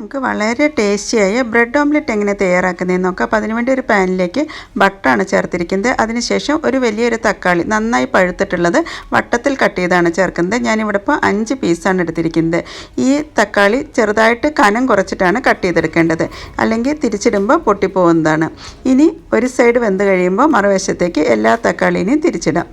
നമുക്ക് വളരെ ടേസ്റ്റിയായ bread omelette എങ്ങനെ തയ്യാറാക്കുന്നതെന്ന് നോക്കാം. അപ്പോൾ അതിനുവേണ്ടി ഒരു പാനിലേക്ക് ബട്ടറാണ് ചേർത്തിരിക്കുന്നത്. അതിനുശേഷം ഒരു വലിയൊരു തക്കാളി നന്നായി പഴുത്തിട്ടുള്ളത് വട്ടത്തിൽ കട്ട് ചെയ്താണ് ചേർക്കുന്നത്. ഞാനിവിടെ ഇപ്പോൾ 5 പീസാണ് എടുത്തിരിക്കുന്നത്. ഈ തക്കാളി ചെറുതായിട്ട് കനം കുറച്ചിട്ടാണ് കട്ട് ചെയ്തെടുക്കേണ്ടത്, അല്ലെങ്കിൽ തിരിച്ചിടുമ്പോൾ പൊട്ടിപ്പോകുന്നതാണ്. ഇനി ഒരു സൈഡ് വെന്ത് കഴിയുമ്പോൾ മറുവശത്തേക്ക് എല്ലാ തക്കാളിനെയും തിരിച്ചിടാം.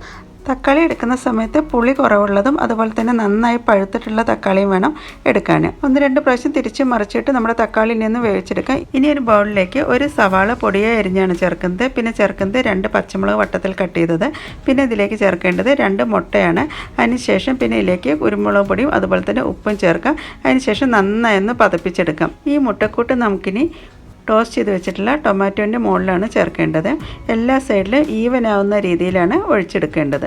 തക്കാളി എടുക്കുന്ന സമയത്ത് പുളി കുറവുള്ളതും അതുപോലെ തന്നെ നന്നായി പഴുത്തിട്ടുള്ള തക്കാളിയും വേണം എടുക്കാൻ. 1-2 പ്രാവശ്യം തിരിച്ച് മറിച്ചിട്ട് നമ്മുടെ തക്കാളിയിൽ നിന്ന് വേവിച്ചെടുക്കാം. ഇനി ഒരു ബൗളിലേക്ക് ഒരു സവാള പൊടിയായി അരിഞ്ഞാണ് ചേർക്കുന്നത്. പിന്നെ ചേർക്കുന്നത് 2 പച്ചമുളക് വട്ടത്തിൽ കട്ട് ചെയ്തത്. പിന്നെ ഇതിലേക്ക് ചേർക്കേണ്ടത് 2 മുട്ടയാണ്. അതിനുശേഷം പിന്നെ ഇതിലേക്ക് കുരുമുളക് പൊടിയും അതുപോലെ തന്നെ ഉപ്പും ചേർക്കാം. അതിനുശേഷം നന്നായി ഒന്ന് പതപ്പിച്ചെടുക്കാം. ഈ മുട്ടക്കൂട്ട് നമുക്കിനി ടോസ്റ്റ് ചെയ്ത് വെച്ചിട്ടുള്ള ടൊമാറ്റോൻ്റെ മുകളിലാണ് ചേർക്കേണ്ടത്. എല്ലാ സൈഡിലും ഈവൻ ആവുന്ന രീതിയിലാണ് ഒഴിച്ചെടുക്കേണ്ടത്.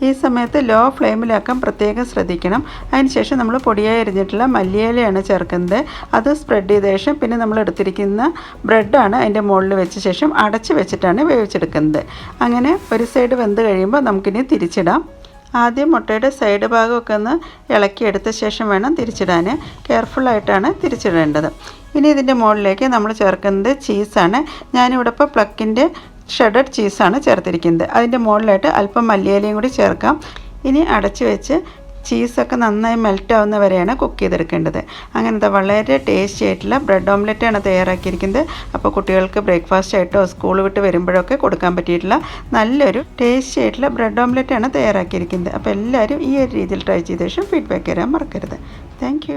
ഈ സമയത്ത് ലോ ഫ്ലെയിമിലാക്കാൻ പ്രത്യേകം ശ്രദ്ധിക്കണം. അതിനുശേഷം നമ്മൾ പൊടിയായി അരിഞ്ഞിട്ടുള്ള മല്ലിയിലയാണ് ചേർക്കുന്നത്. അത് സ്പ്രെഡ് ചെയ്ത ശേഷം പിന്നെ നമ്മൾ എടുത്തിരിക്കുന്ന ബ്രെഡാണ് അതിൻ്റെ മുകളിൽ വെച്ച ശേഷം അടച്ച് വെച്ചിട്ടാണ് വേവിച്ചെടുക്കുന്നത്. അങ്ങനെ ഒരു സൈഡ് വെന്ത് കഴിയുമ്പോൾ നമുക്കിനി തിരിച്ചിടാം. ആദ്യം മുട്ടയുടെ സൈഡ് ഭാഗമൊക്കെ ഒന്ന് ഇളക്കിയെടുത്ത ശേഷം വേണം തിരിച്ചിടാൻ. കെയർഫുള്ളായിട്ടാണ് തിരിച്ചിടേണ്ടത്. ഇനി ഇതിൻ്റെ മുകളിലേക്ക് നമ്മൾ ചേർക്കുന്നത് ചീസാണ്. ഞാനിവിടെ ഇപ്പോൾ പ്ലക്കിൻ്റെ ഷ്രെഡഡ് ചീസാണ് ചേർത്തിരിക്കുന്നത്. അതിൻ്റെ മുകളിലായിട്ട് അല്പം മല്ലിയിലയും കൂടി ചേർക്കാം. ഇനി അടച്ച് വെച്ച് ചീസൊക്കെ നന്നായി മെൽറ്റ് ആവുന്ന വരെയാണ് കുക്ക് ചെയ്തെടുക്കേണ്ടത്. അങ്ങനത്തെ വളരെ ടേസ്റ്റി ആയിട്ടുള്ള ബ്രെഡ് ഓംലെറ്റാണ് തയ്യാറാക്കിയിരിക്കുന്നത്. അപ്പോൾ കുട്ടികൾക്ക് ബ്രേക്ക്ഫാസ്റ്റ് ആയിട്ടോ സ്കൂൾ വിട്ട് വരുമ്പോഴൊക്കെ കൊടുക്കാൻ പറ്റിയിട്ടുള്ള നല്ലൊരു ടേസ്റ്റി ആയിട്ടുള്ള ബ്രെഡ് ഓംലെറ്റാണ് തയ്യാറാക്കിയിരിക്കുന്നത്. അപ്പോൾ എല്ലാവരും ഈ ഒരു രീതിയിൽ ട്രൈ ചെയ്ത ശേഷം ഫീഡ്ബാക്ക് തരാൻ മറക്കരുത്. താങ്ക്